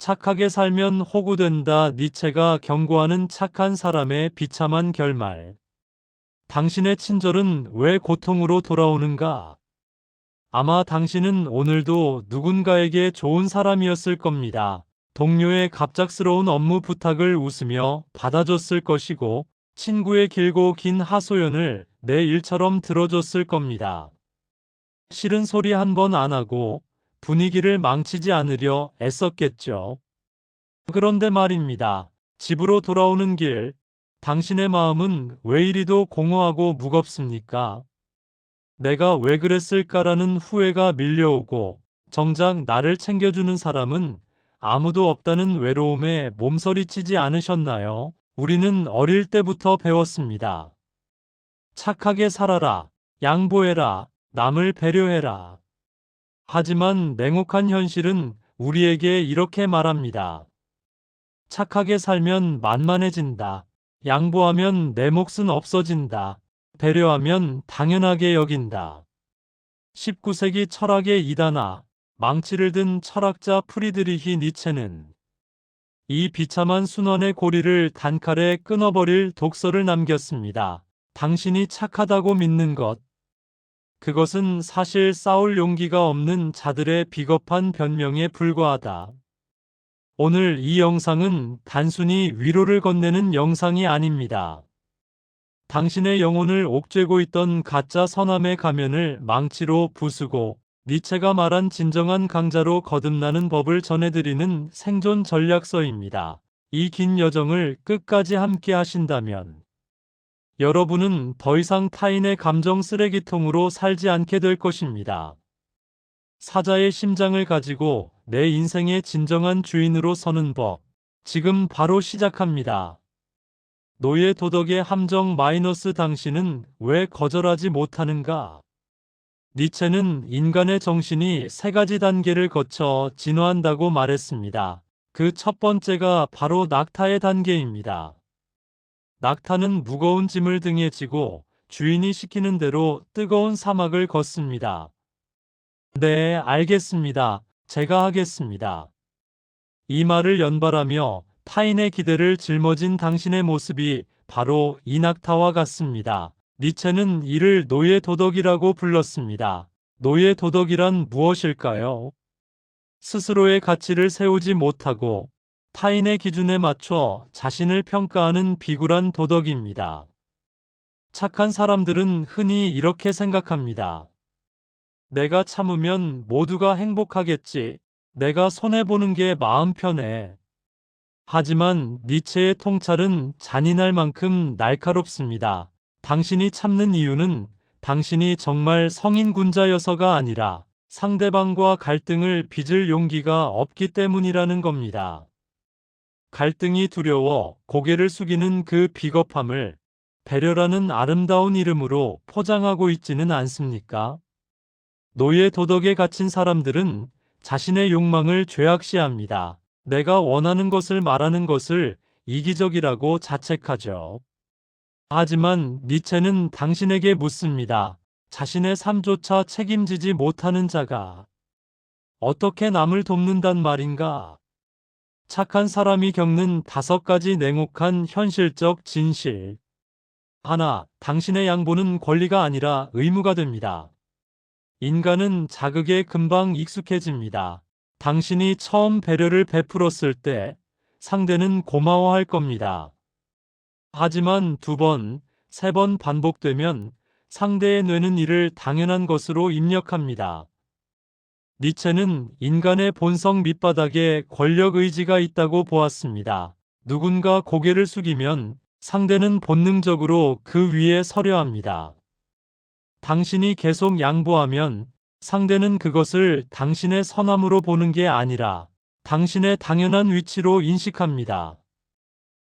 착하게 살면 호구된다. 니체가 경고하는 착한 사람의 비참한 결말. 당신의 친절은 왜 고통으로 돌아오는가? 아마 당신은 오늘도 누군가에게 좋은 사람이었을 겁니다. 동료의 갑작스러운 업무 부탁을 웃으며 받아줬을 것이고, 친구의 길고 긴 하소연을 내 일처럼 들어줬을 겁니다. 싫은 소리 한 번 안 하고 분위기를 망치지 않으려 애썼겠죠. 그런데 말입니다. 집으로 돌아오는 길, 당신의 마음은 왜 이리도 공허하고 무겁습니까? 내가 왜 그랬을까라는 후회가 밀려오고, 정작 나를 챙겨주는 사람은 아무도 없다는 외로움에 몸서리치지 않으셨나요? 우리는 어릴 때부터 배웠습니다. 착하게 살아라, 양보해라, 남을 배려해라. 하지만 냉혹한 현실은 우리에게 이렇게 말합니다. 착하게 살면 만만해진다. 양보하면 내 몫은 없어진다. 배려하면 당연하게 여긴다. 19세기 철학의 이단아, 망치를 든 철학자 프리드리히 니체는 이 비참한 순환의 고리를 단칼에 끊어버릴 독서를 남겼습니다. 당신이 착하다고 믿는 것, 그것은 사실 싸울 용기가 없는 자들의 비겁한 변명에 불과하다. 오늘 이 영상은 단순히 위로를 건네는 영상이 아닙니다. 당신의 영혼을 옥죄고 있던 가짜 선함의 가면을 망치로 부수고 니체가 말한 진정한 강자로 거듭나는 법을 전해드리는 생존 전략서입니다. 이 긴 여정을 끝까지 함께 하신다면 여러분은 더 이상 타인의 감정 쓰레기통으로 살지 않게 될 것입니다. 사자의 심장을 가지고 내 인생의 진정한 주인으로 서는 법. 지금 바로 시작합니다. 노예 도덕의 함정 마이너스 당신은 왜 거절하지 못하는가? 니체는 인간의 정신이 세 가지 단계를 거쳐 진화한다고 말했습니다. 그 첫 번째가 바로 낙타의 단계입니다. 낙타는 무거운 짐을 등에 지고 주인이 시키는 대로 뜨거운 사막을 걷습니다. 네, 알겠습니다. 제가 하겠습니다. 이 말을 연발하며 타인의 기대를 짊어진 당신의 모습이 바로 이 낙타와 같습니다. 니체는 이를 노예 도덕이라고 불렀습니다. 노예 도덕이란 무엇일까요? 스스로의 가치를 세우지 못하고 타인의 기준에 맞춰 자신을 평가하는 비굴한 도덕입니다. 착한 사람들은 흔히 이렇게 생각합니다. 내가 참으면 모두가 행복하겠지. 내가 손해보는 게 마음 편해. 하지만 니체의 통찰은 잔인할 만큼 날카롭습니다. 당신이 참는 이유는 당신이 정말 성인군자여서가 아니라 상대방과 갈등을 빚을 용기가 없기 때문이라는 겁니다. 갈등이 두려워 고개를 숙이는 그 비겁함을 배려라는 아름다운 이름으로 포장하고 있지는 않습니까? 노예 도덕에 갇힌 사람들은 자신의 욕망을 죄악시합니다. 내가 원하는 것을 말하는 것을 이기적이라고 자책하죠. 하지만 니체는 당신에게 묻습니다. 자신의 삶조차 책임지지 못하는 자가 어떻게 남을 돕는단 말인가? 착한 사람이 겪는 5가지 냉혹한 현실적 진실. 하나, 당신의 양보는 권리가 아니라 의무가 됩니다. 인간은 자극에 금방 익숙해집니다. 당신이 처음 배려를 베풀었을 때 상대는 고마워할 겁니다. 하지만 2번, 3번 반복되면 상대의 뇌는 이를 당연한 것으로 입력합니다. 니체는 인간의 본성 밑바닥에 권력 의지가 있다고 보았습니다. 누군가 고개를 숙이면 상대는 본능적으로 그 위에 서려 합니다. 당신이 계속 양보하면 상대는 그것을 당신의 선함으로 보는 게 아니라 당신의 당연한 위치로 인식합니다.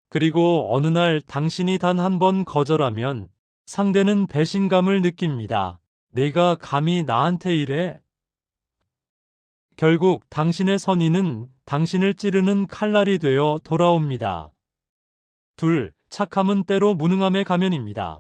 그리고 어느 날 당신이 단 한 번 거절하면 상대는 배신감을 느낍니다. 내가 감히 나한테 이래? 결국 당신의 선의는 당신을 찌르는 칼날이 되어 돌아옵니다. 둘, 착함은 때로 무능함의 가면입니다.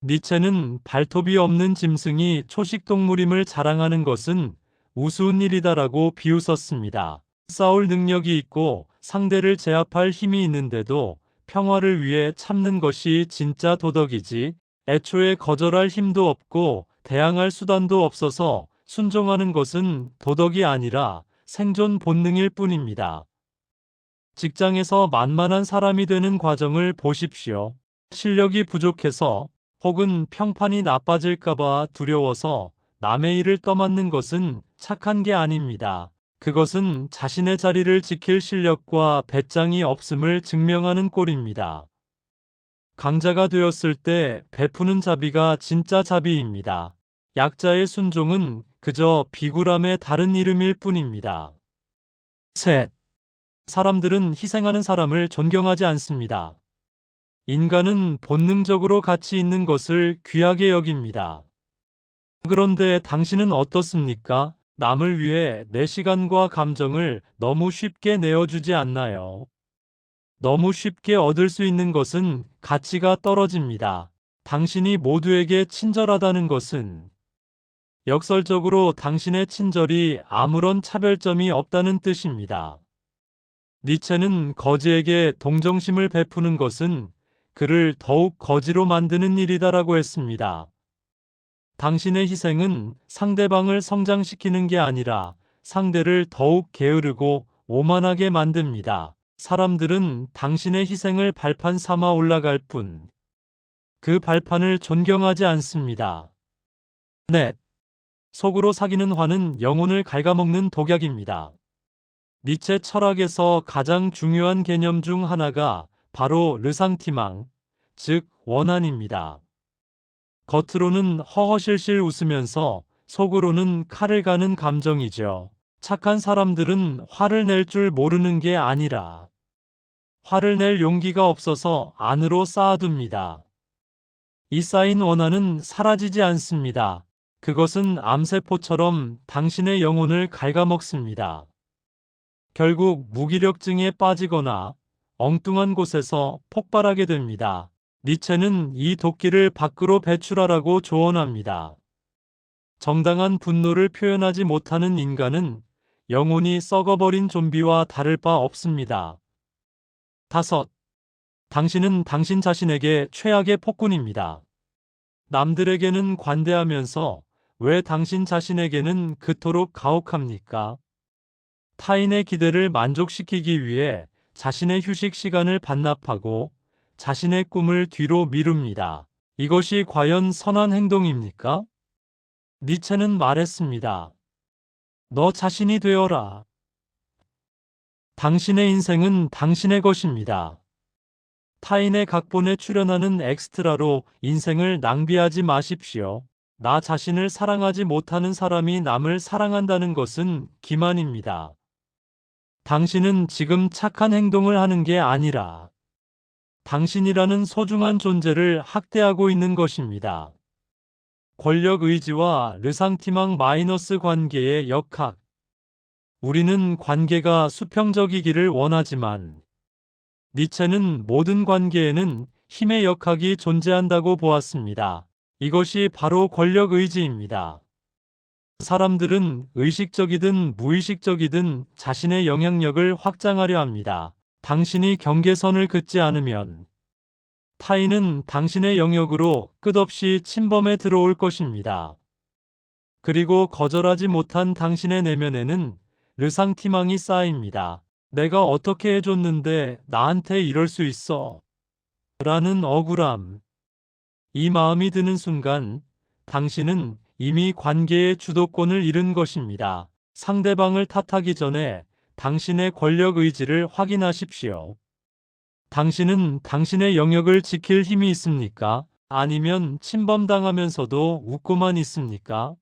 니체는 발톱이 없는 짐승이 초식동물임을 자랑하는 것은 우스운 일이다라고 비웃었습니다. 싸울 능력이 있고 상대를 제압할 힘이 있는데도 평화를 위해 참는 것이 진짜 도덕이지, 애초에 거절할 힘도 없고 대항할 수단도 없어서 순종하는 것은 도덕이 아니라 생존 본능일 뿐입니다. 직장에서 만만한 사람이 되는 과정을 보십시오. 실력이 부족해서 혹은 평판이 나빠질까봐 두려워서 남의 일을 떠맡는 것은 착한 게 아닙니다. 그것은 자신의 자리를 지킬 실력과 배짱이 없음을 증명하는 꼴입니다. 강자가 되었을 때 베푸는 자비가 진짜 자비입니다. 약자의 순종은 그저 비굴함의 다른 이름일 뿐입니다. 셋. 사람들은 희생하는 사람을 존경하지 않습니다. 인간은 본능적으로 가치 있는 것을 귀하게 여깁니다. 그런데 당신은 어떻습니까? 남을 위해 내 시간과 감정을 너무 쉽게 내어주지 않나요? 너무 쉽게 얻을 수 있는 것은 가치가 떨어집니다. 당신이 모두에게 친절하다는 것은 역설적으로 당신의 친절이 아무런 차별점이 없다는 뜻입니다. 니체는 거지에게 동정심을 베푸는 것은 그를 더욱 거지로 만드는 일이다라고 했습니다. 당신의 희생은 상대방을 성장시키는 게 아니라 상대를 더욱 게으르고 오만하게 만듭니다. 사람들은 당신의 희생을 발판 삼아 올라갈 뿐, 그 발판을 존경하지 않습니다. 넷. 속으로 사귀는 화는 영혼을 갉아먹는 독약입니다. 니체 철학에서 가장 중요한 개념 중 하나가 바로 르상티망, 즉 원한입니다. 겉으로는 허허실실 웃으면서 속으로는 칼을 가는 감정이죠. 착한 사람들은 화를 낼 줄 모르는 게 아니라 화를 낼 용기가 없어서 안으로 쌓아둡니다. 이 쌓인 원한은 사라지지 않습니다. 그것은 암세포처럼 당신의 영혼을 갉아먹습니다. 결국 무기력증에 빠지거나 엉뚱한 곳에서 폭발하게 됩니다. 니체는 이 도끼를 밖으로 배출하라고 조언합니다. 정당한 분노를 표현하지 못하는 인간은 영혼이 썩어버린 좀비와 다를 바 없습니다. 5. 당신은 당신 자신에게 최악의 폭군입니다. 남들에게는 관대하면서 왜 당신 자신에게는 그토록 가혹합니까? 타인의 기대를 만족시키기 위해 자신의 휴식 시간을 반납하고 자신의 꿈을 뒤로 미룹니다. 이것이 과연 선한 행동입니까? 니체는 말했습니다. 너 자신이 되어라. 당신의 인생은 당신의 것입니다. 타인의 각본에 출연하는 엑스트라로 인생을 낭비하지 마십시오. 나 자신을 사랑하지 못하는 사람이 남을 사랑한다는 것은 기만입니다. 당신은 지금 착한 행동을 하는 게 아니라 당신이라는 소중한 존재를 학대하고 있는 것입니다. 권력 의지와 르상티망 마이너스 관계의 역학. 우리는 관계가 수평적이기를 원하지만 니체는 모든 관계에는 힘의 역학이 존재한다고 보았습니다. 이것이 바로 권력 의지입니다. 사람들은 의식적이든 무의식적이든 자신의 영향력을 확장하려 합니다. 당신이 경계선을 긋지 않으면 타인은 당신의 영역으로 끝없이 침범해 들어올 것입니다. 그리고 거절하지 못한 당신의 내면에는 르상티망이 쌓입니다. 내가 어떻게 해줬는데 나한테 이럴 수 있어? 라는 억울함. 이 마음이 드는 순간 당신은 이미 관계의 주도권을 잃은 것입니다. 상대방을 탓하기 전에 당신의 권력 의지를 확인하십시오. 당신은 당신의 영역을 지킬 힘이 있습니까? 아니면 침범당하면서도 웃고만 있습니까?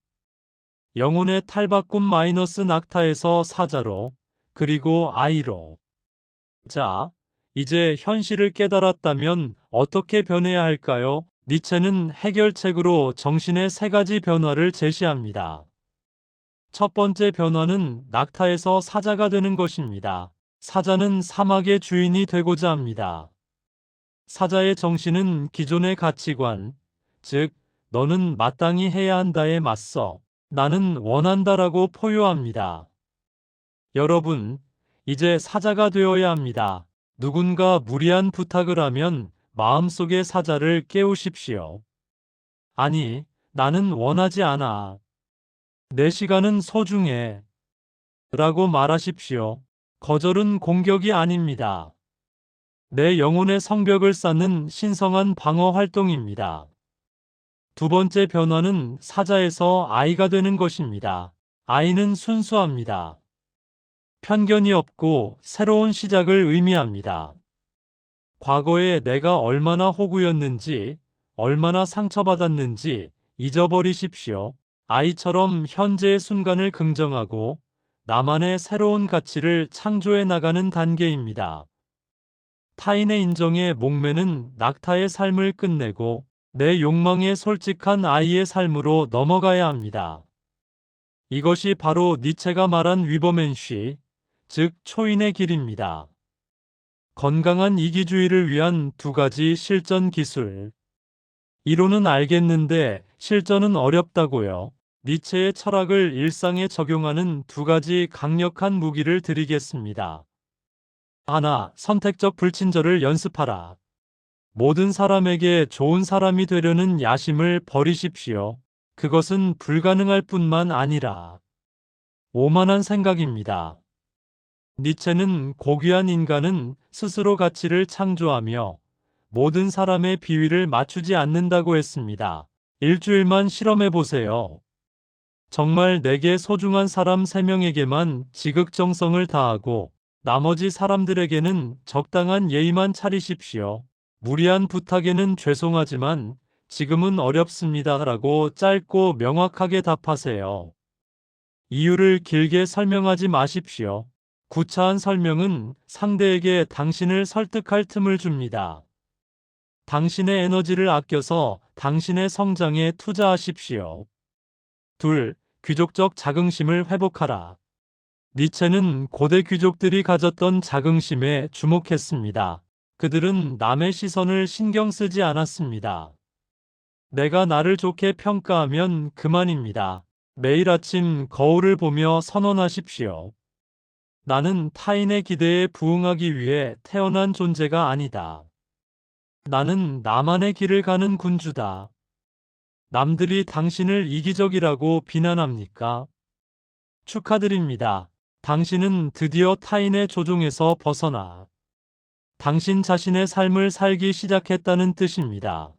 영혼의 탈바꿈 마이너스 낙타에서 사자로, 그리고 아이로. 자, 이제 현실을 깨달았다면 어떻게 변해야 할까요? 니체는 해결책으로 정신의 3가지 변화를 제시합니다. 첫 번째 변화는 낙타에서 사자가 되는 것입니다. 사자는 사막의 주인이 되고자 합니다. 사자의 정신은 기존의 가치관, 즉, 너는 마땅히 해야 한다에 맞서 나는 원한다라고 포효합니다. 여러분, 이제 사자가 되어야 합니다. 누군가 무리한 부탁을 하면 마음속의 사자를 깨우십시오. 아니, 나는 원하지 않아. 내 시간은 소중해. 라고 말하십시오. 거절은 공격이 아닙니다. 내 영혼의 성벽을 쌓는 신성한 방어 활동입니다. 두 번째 변화는 사자에서 아이가 되는 것입니다. 아이는 순수합니다. 편견이 없고 새로운 시작을 의미합니다. 과거에 내가 얼마나 호구였는지, 얼마나 상처받았는지 잊어버리십시오. 아이처럼 현재의 순간을 긍정하고 나만의 새로운 가치를 창조해 나가는 단계입니다. 타인의 인정에 목매는 낙타의 삶을 끝내고 내 욕망에 솔직한 아이의 삶으로 넘어가야 합니다. 이것이 바로 니체가 말한 위버맨쉬, 즉 초인의 길입니다. 건강한 이기주의를 위한 두 가지 실전 기술. 이론은 알겠는데 실전은 어렵다고요. 니체의 철학을 일상에 적용하는 두 가지 강력한 무기를 드리겠습니다. 하나, 선택적 불친절을 연습하라. 모든 사람에게 좋은 사람이 되려는 야심을 버리십시오. 그것은 불가능할 뿐만 아니라 오만한 생각입니다. 니체는 고귀한 인간은 스스로 가치를 창조하며 모든 사람의 비위를 맞추지 않는다고 했습니다. 일주일만 실험해 보세요. 정말 내게 소중한 사람 3명에게만 지극정성을 다하고 나머지 사람들에게는 적당한 예의만 차리십시오. 무리한 부탁에는 죄송하지만 지금은 어렵습니다. 라고 짧고 명확하게 답하세요. 이유를 길게 설명하지 마십시오. 구차한 설명은 상대에게 당신을 설득할 틈을 줍니다. 당신의 에너지를 아껴서 당신의 성장에 투자하십시오. 둘, 귀족적 자긍심을 회복하라. 니체는 고대 귀족들이 가졌던 자긍심에 주목했습니다. 그들은 남의 시선을 신경 쓰지 않았습니다. 내가 나를 좋게 평가하면 그만입니다. 매일 아침 거울을 보며 선언하십시오. 나는 타인의 기대에 부응하기 위해 태어난 존재가 아니다. 나는 나만의 길을 가는 군주다. 남들이 당신을 이기적이라고 비난합니까? 축하드립니다. 당신은 드디어 타인의 조종에서 벗어나 당신 자신의 삶을 살기 시작했다는 뜻입니다.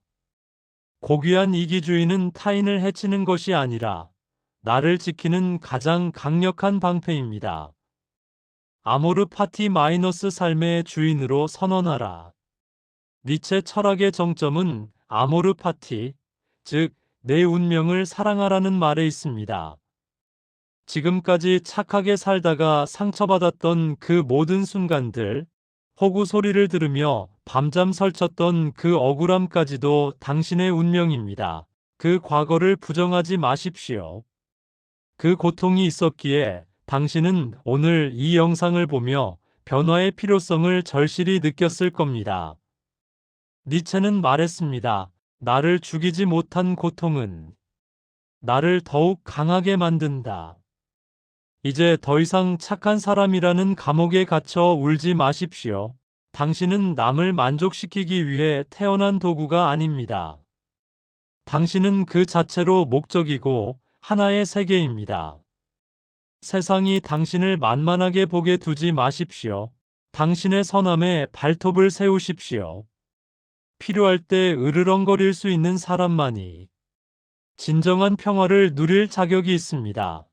고귀한 이기주의는 타인을 해치는 것이 아니라 나를 지키는 가장 강력한 방패입니다. 아모르 파티 마이너스 삶의 주인으로 선언하라. 니체 철학의 정점은 아모르 파티, 즉, 내 운명을 사랑하라는 말에 있습니다. 지금까지 착하게 살다가 상처받았던 그 모든 순간들, 호구 소리를 들으며 밤잠 설쳤던 그 억울함까지도 당신의 운명입니다. 그 과거를 부정하지 마십시오. 그 고통이 있었기에 당신은 오늘 이 영상을 보며 변화의 필요성을 절실히 느꼈을 겁니다. 니체는 말했습니다. 나를 죽이지 못한 고통은 나를 더욱 강하게 만든다. 이제 더 이상 착한 사람이라는 감옥에 갇혀 울지 마십시오. 당신은 남을 만족시키기 위해 태어난 도구가 아닙니다. 당신은 그 자체로 목적이고 하나의 세계입니다. 세상이 당신을 만만하게 보게 두지 마십시오. 당신의 선함에 발톱을 세우십시오. 필요할 때 으르렁거릴 수 있는 사람만이 진정한 평화를 누릴 자격이 있습니다.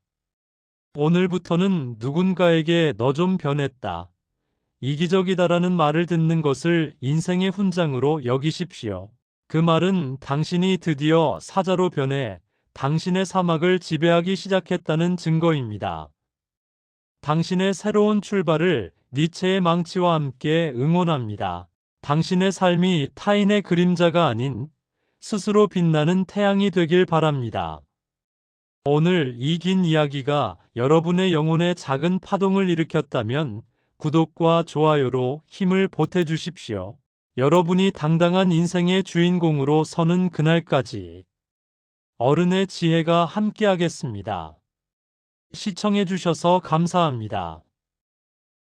오늘부터는 누군가에게 너 좀 변했다, 이기적이다라는 말을 듣는 것을 인생의 훈장으로 여기십시오. 그 말은 당신이 드디어 사자로 변해 당신의 사막을 지배하기 시작했다는 증거입니다. 당신의 새로운 출발을 니체의 망치와 함께 응원합니다. 당신의 삶이 타인의 그림자가 아닌 스스로 빛나는 태양이 되길 바랍니다. 오늘 이 긴 이야기가 여러분의 영혼에 작은 파동을 일으켰다면 구독과 좋아요로 힘을 보태주십시오. 여러분이 당당한 인생의 주인공으로 서는 그날까지 어른의 지혜가 함께하겠습니다. 시청해주셔서 감사합니다.